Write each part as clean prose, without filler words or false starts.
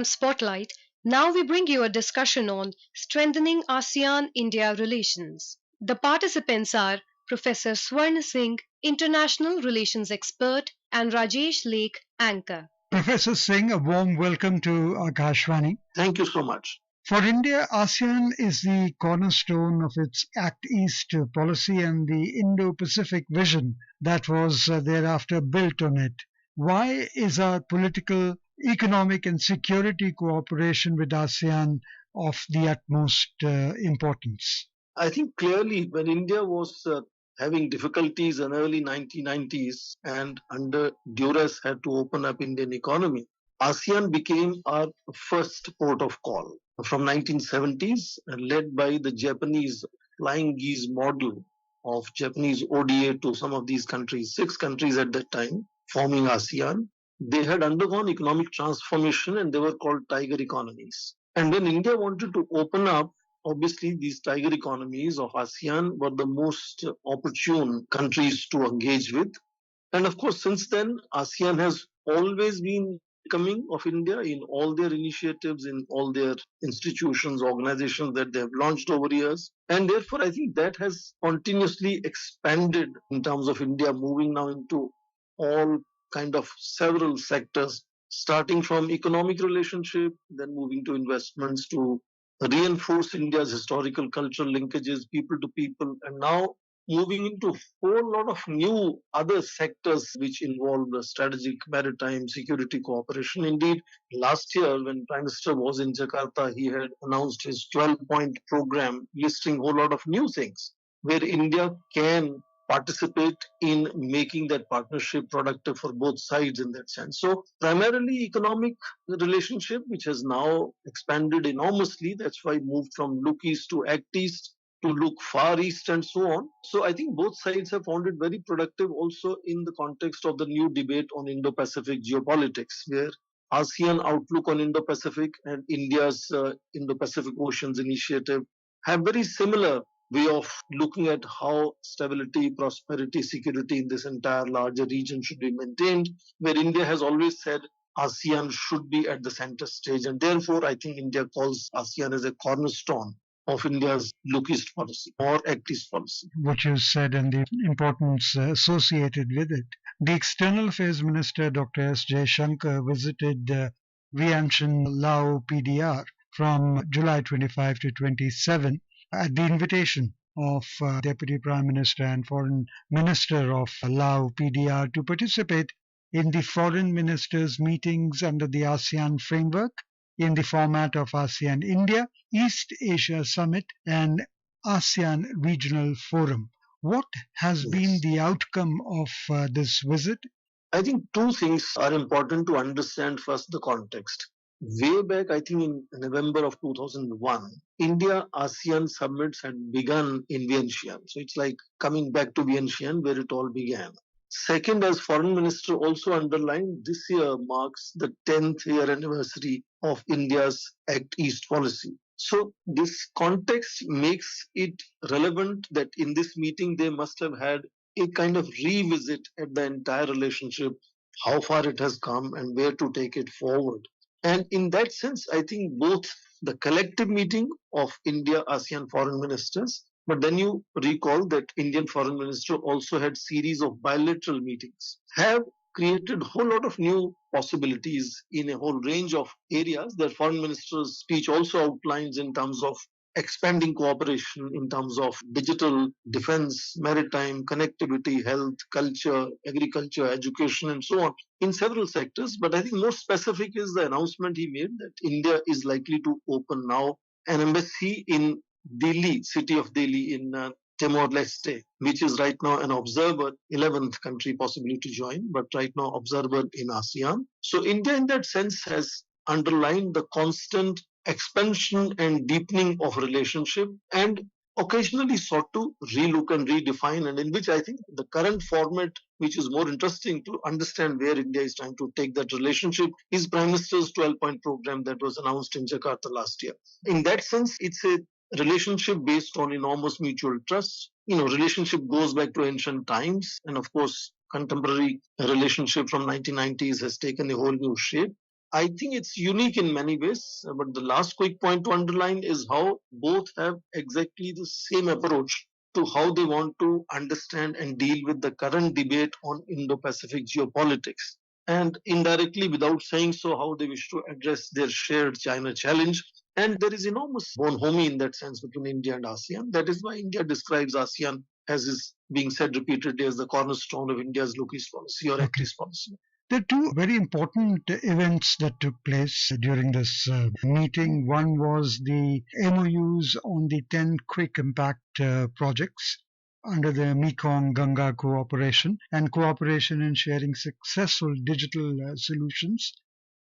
Spotlight. Now we bring you a discussion on strengthening ASEAN-India relations. The participants are Professor Swarn Singh, International Relations Expert, and Rajesh Lake, Anchor. Professor Singh, a warm welcome to Akashvani. Thank you so much. For India, ASEAN is the cornerstone of its Act East policy and the Indo Pacific vision that was thereafter built on it. Why is our political, economic, and security cooperation with ASEAN of the utmost importance? I think clearly when India was having difficulties in early 1990s and under duress had to open up Indian economy, ASEAN became our first port of call. From 1970s, led by the Japanese flying geese model of Japanese ODA to some of these countries, 6 countries at that time, forming ASEAN, they had undergone economic transformation and they were called tiger economies. And when India wanted to open up, obviously these tiger economies of ASEAN were the most opportune countries to engage with. And of course, since then, ASEAN has always been coming of India in all their initiatives, in all their institutions, organizations that they have launched over years. And therefore, I think that has continuously expanded in terms of India moving now into all kind of several sectors, starting from economic relationship, then moving to investments to reinforce India's historical cultural linkages, people to people, and now moving into a whole lot of new other sectors which involve the strategic maritime security cooperation. Indeed, last year when Prime Minister was in Jakarta, he had announced his 12-point program listing a whole lot of new things where India can participate in making that partnership productive for both sides in that sense. So primarily economic relationship, which has now expanded enormously. That's why moved from look east to act east to look far east and so on. So I think both sides have found it very productive also in the context of the new debate on Indo-Pacific geopolitics, where ASEAN outlook on Indo-Pacific and India's Indo-Pacific Oceans initiative have very similar way of looking at how stability, prosperity, security in this entire larger region should be maintained, where India has always said ASEAN should be at the center stage. And therefore, I think India calls ASEAN as a cornerstone of India's look east policy or act east policy. What you said and the importance associated with it. The External Affairs Minister, Dr. S. Jaishankar, visited Vientiane, Lao PDR from July 25 to 27 at the invitation of Deputy Prime Minister and Foreign Minister of Lao PDR to participate in the foreign ministers' meetings under the ASEAN framework in the format of ASEAN-India, East Asia Summit, and ASEAN Regional Forum. What has been the outcome of this visit? I think two things are important to understand. First, the context. Way back, I think in November of 2001, India-ASEAN summits had begun in Vientiane. So it's like coming back to Vientiane where it all began. Second, as Foreign Minister also underlined, this year marks the 10th year anniversary of India's Act East policy. So this context makes it relevant that in this meeting they must have had a kind of revisit at the entire relationship, how far it has come and where to take it forward. And in that sense, I think both the collective meeting of India-ASEAN foreign ministers, but then you recall that Indian foreign minister also had series of bilateral meetings, have created a whole lot of new possibilities in a whole range of areas that foreign minister's speech also outlines in terms of expanding cooperation in terms of digital, defense, maritime, connectivity, health, culture, agriculture, education, and so on in several sectors. But I think more specific is the announcement he made that India is likely to open now an embassy in Delhi, city of Delhi in Timor-Leste, which is right now an observer, 11th country possibly to join, but right now observer in ASEAN. So India in that sense has underlined the constant expansion and deepening of relationship and occasionally sought to relook and redefine, and in which I think the current format, which is more interesting to understand where India is trying to take that relationship, is Prime Minister's 12-point program that was announced in Jakarta last year. In that sense, it's a relationship based on enormous mutual trust. Relationship goes back to ancient times, and of course, contemporary relationship from 1990s has taken a whole new shape. I think it's unique in many ways, but the last quick point to underline is how both have exactly the same approach to how they want to understand and deal with the current debate on Indo Pacific geopolitics. And indirectly, without saying so, how they wish to address their shared China challenge. And there is enormous bonhomie in that sense between India and ASEAN. That is why India describes ASEAN as is being said repeatedly as the cornerstone of India's look east policy or act Okay. east policy. There are two very important events that took place during this meeting. One was the MOUs on the 10 quick impact projects under the Mekong Ganga cooperation and cooperation in sharing successful digital solutions.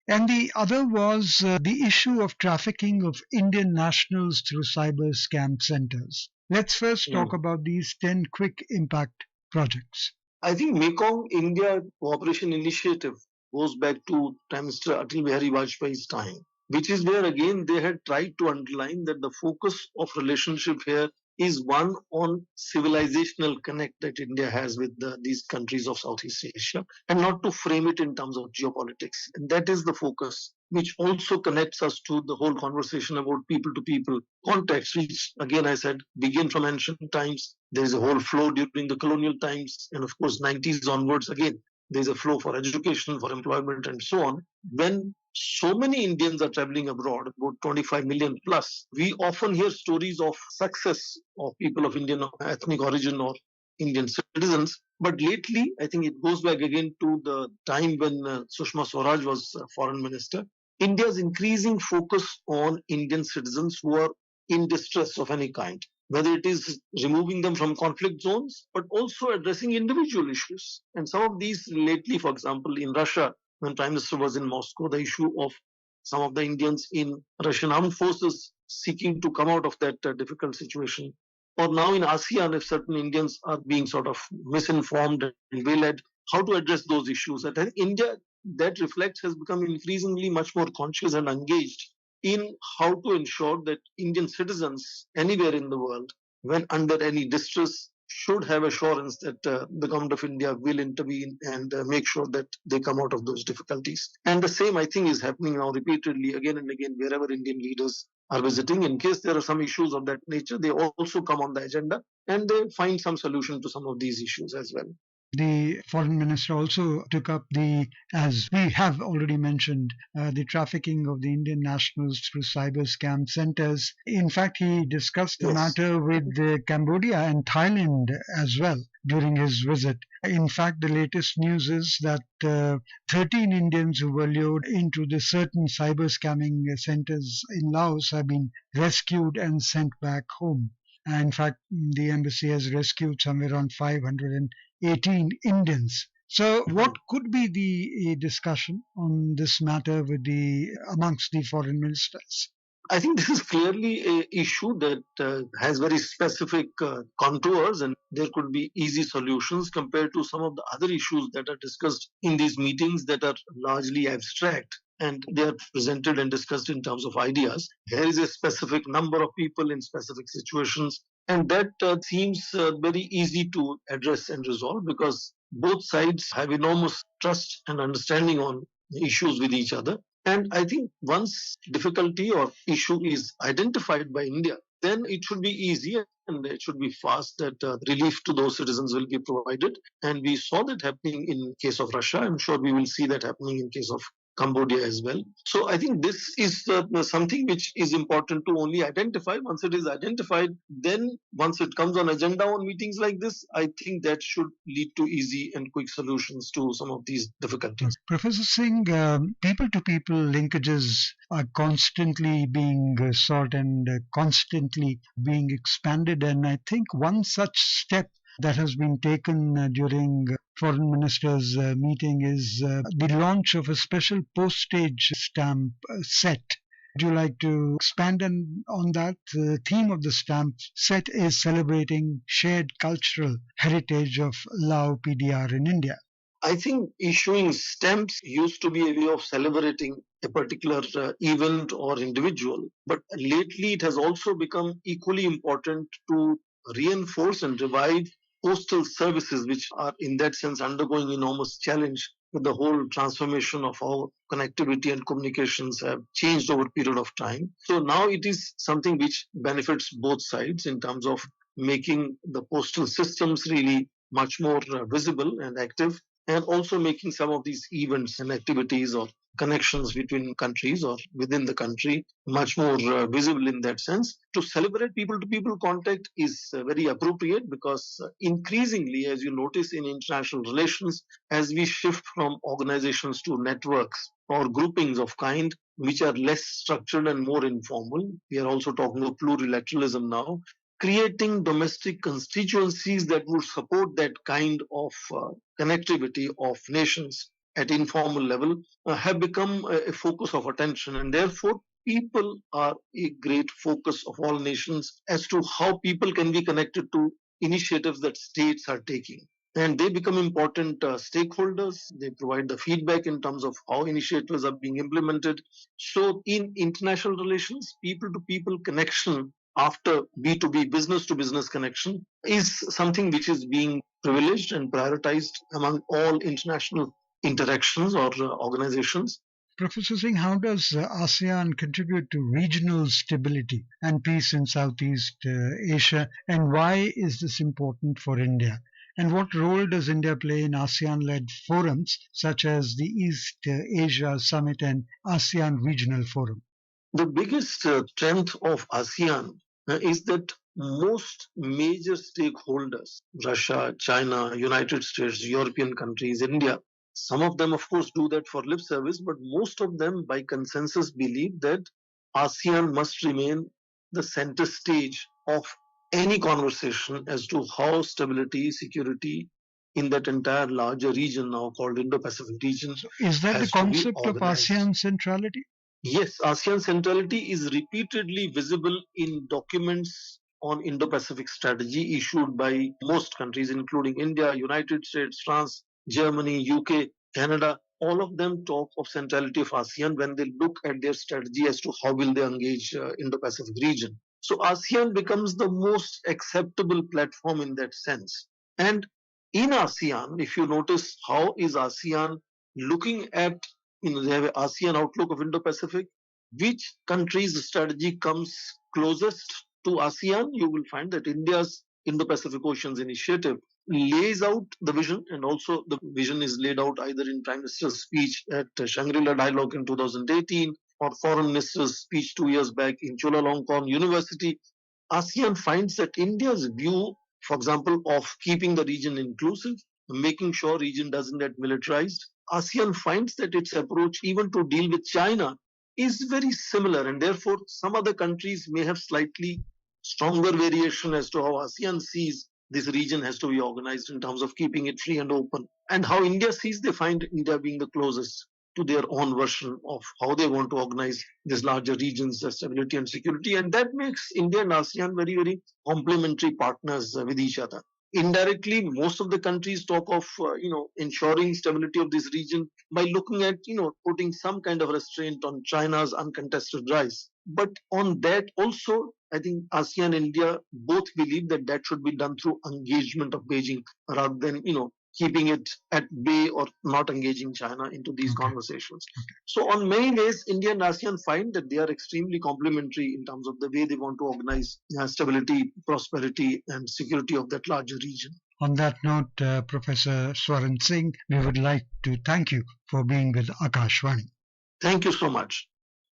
And the other was the issue of trafficking of Indian nationals through cyber scam centers. Let's first talk about these 10 quick impact projects. I think Mekong India Cooperation Initiative goes back to Prime Minister Atal Bihari Vajpayee's time, which is where again they had tried to underline that the focus of relationship here is one on civilizational connect that India has with these countries of Southeast Asia and not to frame it in terms of geopolitics. And that is the focus, which also connects us to the whole conversation about people to people context, which again I said begin from ancient times. There is a whole flow during the colonial times, and of course 90s onwards again. There's a flow for education, for employment, and so on. When so many Indians are traveling abroad, about 25 million plus, we often hear stories of success of people of Indian ethnic origin or Indian citizens. But lately, I think it goes back again to the time when Sushma Swaraj was foreign minister. India's increasing focus on Indian citizens who are in distress of any kind, whether it is removing them from conflict zones, but also addressing individual issues. And some of these lately, for example, in Russia, when Prime Minister was in Moscow, the issue of some of the Indians in Russian armed forces seeking to come out of that difficult situation. Or now in ASEAN, if certain Indians are being sort of misinformed and waylaid, how to address those issues. And I think India, that reflects, has become increasingly much more conscious and engaged in how to ensure that Indian citizens anywhere in the world, when under any distress, should have assurance that the government of India will intervene and make sure that they come out of those difficulties. And the same, I think, is happening now repeatedly again and again wherever Indian leaders are visiting. In case there are some issues of that nature, they also come on the agenda and they find some solution to some of these issues as well. The foreign minister also took up as we have already mentioned, the trafficking of the Indian nationals through cyber scam centers. In fact, he discussed the matter with Cambodia and Thailand as well during his visit. In fact, the latest news is that 13 Indians who were lured into the certain cyber scamming centers in Laos have been rescued and sent back home. In fact, the embassy has rescued somewhere around 518 Indians. So, what could be the discussion on this matter amongst the foreign ministers? I think this is clearly an issue that has very specific contours, and there could be easy solutions compared to some of the other issues that are discussed in these meetings that are largely abstract and they are presented and discussed in terms of ideas. There is a specific number of people in specific situations, and that seems very easy to address and resolve because both sides have enormous trust and understanding on issues with each other. And I think once difficulty or issue is identified by India, then it should be easy and it should be fast that relief to those citizens will be provided. And we saw that happening in case of Russia. I'm sure we will see that happening in case of Cambodia as well. So I think this is something which is important to only identify. Once it is identified, then once it comes on agenda on meetings like this, I think that should lead to easy and quick solutions to some of these difficulties. Professor Singh, people-to-people linkages are constantly being sought and constantly being expanded. And I think one such step that has been taken during foreign ministers meeting is the launch of a special postage stamp set. Would you like to expand on that? The theme of the stamp set is celebrating shared cultural heritage of Lao PDR in India. I think issuing stamps used to be a way of celebrating a particular event or individual, but lately it has also become equally important to reinforce and revive postal services, which are in that sense undergoing enormous challenge with the whole transformation of how connectivity and communications have changed over a period of time. So now it is something which benefits both sides in terms of making the postal systems really much more visible and active, and also making some of these events and activities or connections between countries or within the country much more visible in that sense. To celebrate people to people contact is very appropriate because increasingly, as you notice in international relations, as we shift from organizations to networks or groupings of kind which are less structured and more informal, we are also talking of plurilateralism now, creating domestic constituencies that would support that kind of connectivity of nations at informal level have become a focus of attention, and therefore people are a great focus of all nations as to how people can be connected to initiatives that states are taking. And they become important stakeholders. They provide the feedback in terms of how initiatives are being implemented. So, in international relations, people to people connection after B2B, business to business connection, is something which is being privileged and prioritized among all international interactions or organizations. Professor Singh, how does ASEAN contribute to regional stability and peace in Southeast Asia, and why is this important for India? And what role does India play in ASEAN led forums such as the East Asia Summit and ASEAN Regional Forum? The biggest strength of ASEAN is that most major stakeholders, Russia, China, United States, European countries, India, some of them, of course, do that for lip service, but most of them, by consensus, believe that ASEAN must remain the center stage of any conversation as to how stability, security in that entire larger region now called Indo-Pacific region Is that the has to be concept of organized. ASEAN centrality? Yes, ASEAN centrality is repeatedly visible in documents on Indo-Pacific strategy issued by most countries, including India, United States, France, Germany, UK, Canada. All of them talk of centrality of ASEAN when they look at their strategy as to how will they engage Indo-Pacific region. So ASEAN becomes the most acceptable platform in that sense. And in ASEAN, if you notice, how is ASEAN looking at, they have an ASEAN outlook of Indo-Pacific. Which country's strategy comes closest to ASEAN? You will find that India's Indo-Pacific Oceans Initiative lays out the vision, and also the vision is laid out either in Prime Minister's speech at Shangri-La Dialogue in 2018 or Foreign Minister's speech 2 years back in Chulalongkorn University. ASEAN finds that India's view, for example, of keeping the region inclusive, making sure region doesn't get militarized, ASEAN finds that its approach even to deal with China is very similar, and therefore some other countries may have slightly stronger variation as to how ASEAN sees this region has to be organized in terms of keeping it free and open. And how India sees, they find India being the closest to their own version of how they want to organize these larger regions, stability and security. And that makes India and ASEAN very, very complementary partners with each other. Indirectly, most of the countries talk of ensuring stability of this region by looking at putting some kind of restraint on China's uncontested rise. But on that also, I think ASEAN and India both believe that that should be done through engagement of Beijing rather than keeping it at bay or not engaging China into these conversations. So on many ways, India and ASEAN find that they are extremely complementary in terms of the way they want to organize stability, prosperity, and security of that larger region. On that note, Professor Swaran Singh, we would like to thank you for being with Akashvani. Thank you so much.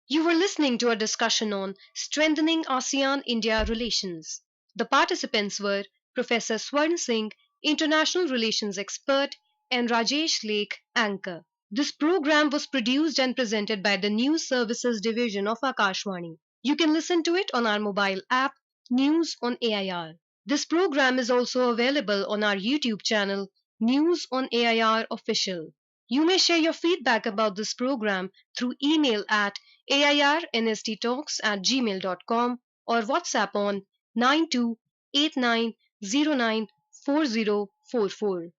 You were listening to a discussion on strengthening ASEAN-India relations. The participants were Professor Swaran Singh, International Relations Expert, and Rajesh Lake, Anchor. This program was produced and presented by the News Services Division of Akashvani. You can listen to it on our mobile app, News on AIR. This program is also available on our YouTube channel, News on AIR Official. You may share your feedback about this program through email at airnsttalks@gmail.com or WhatsApp on 9289094044.